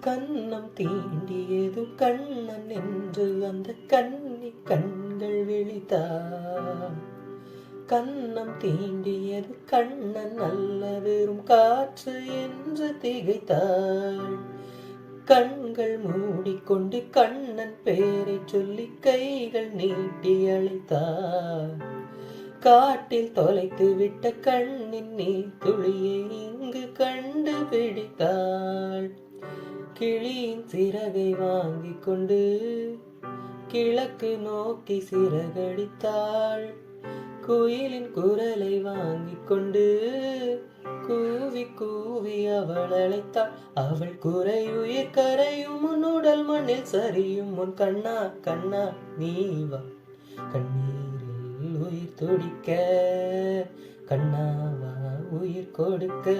கன்னம் தீண்டியதும் கண்ணன் என்று அந்த கண்ணி கண்கள் விழித்தார். கன்னம் தீண்டியது கண்ணன் அல்ல வெறும் காற்று என்று திகைத்தாள். கண்கள் மூடிக்கொண்டு கண்ணன் பேரை சொல்லி கைகள் நீட்டி அழைத்தார். காட்டில் தொலைத்து விட்ட கண்ணின் நீர் துளியை இங்கு கண்டுபிடித்தாள். கிளியின் சிறகை வாங்கிக் கொண்டு கிழக்கு நோக்கி சிறகடித்தாள். குயிலின் குரலை வாங்கிக் கொண்டு கூவி கூவி அவள் அழைத்தாள். அவள் குறை உயிர் கரையும் உன் உடல் மண்ணில் சரியும் உன் கண்ணா கண்ணா நீவா. கண்ணீரில் உயிர் துடிக்க கண்ணாவா உயிர் கொடுக்க.